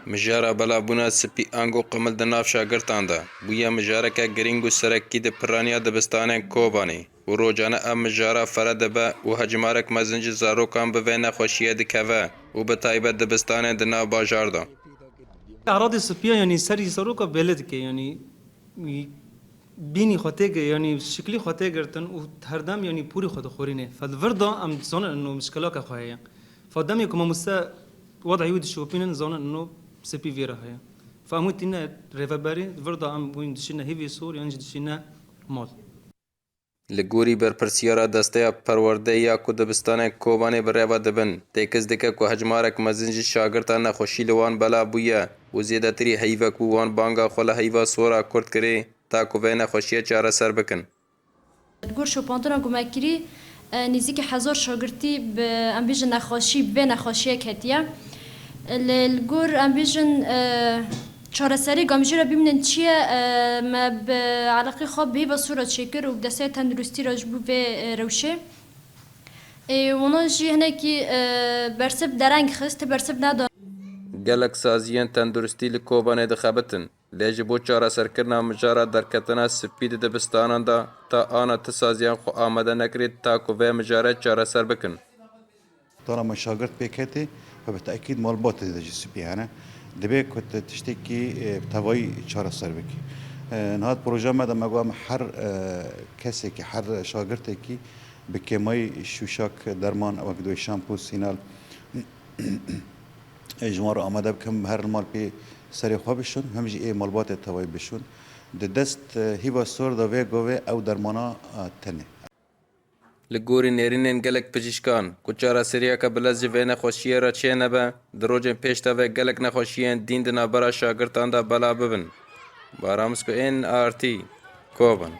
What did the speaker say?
Mijara belabûna spî ango qimil di nav şagirtan de bûye mijareke girîng û serekî di piraniya dibistanên Kobanê û rojane ev mijara fere dibe û hecmarek mezin ji zarokan bi vê nexweşiyê dikeve û bi taybet dibistanên di nav bajar de. أعراض الصبيان يعني سري سروقة بلدك يعني بيني خطيجة يعني شكلي خطيجة وهردام يعني بوري خد خورينه فالفردا أم زون إنه مشكلة كخويا فقدام يكون مسا وضع يود شوبين زون إنه سبي فيرا هيا فأموتنا ريفاباري الفردا أم وين دشينا هيفي سور يعني دشينا مال Li gorî berpirsiyara desteya perwerdeya ku dibistanên Kobanê bi rêva dibin, têkez dike ku hecmarek mezin ji şagirtan nexweşî li wan bela bûye û zêdetirî heyvek û wan banga xwe li heyva sora Kurd kirî ta ku vê nexweşiyê çareser bikin. گور شوپانتونا گومکری نزدیک 1000 شاگردی به امبیژن نخواشی به نخواشی کتیه الگور امبیژن چهارسری گامجیرا بیمنن چیه ما به علاقه خواب به با صورت شکر و دسته تندرستی راجبو به روشه اونا جی هنه کی برسب درنگ خست برسب نداره Gelek saziyên tenduristî li Kobanê dixebitin. Lê ji bo çareserkirina mijara derketina spî di dibistanan de ta ana ti saziyan xwe amade nekirî ta ku vê mijarê çareser bikin. طالما شاگرد بکتی و به تأکید مالبات دیده سپیانه دبی کت تشتکی توای چهار سر بکی نهاد پروژه مدام مگوام هر کسی که هر شاگردی که به کمای شوشاک درمان و کدوی شامپو سینال اجمار آماده بکم هر مال پی سری خواب بشون همچنین ای مالبات توای بشون دست هیوا سور دوی گوه او درمانا تنه Li gorî nêrînên gelek pizîşkan ku çareseriyeke bilez ji vê nexweşiyê re çê nebe, di rojên pêş tevê gelek nexweşiyên dîn di navbera şagirtan de bela bibin. Baramis ku ên ART Koban.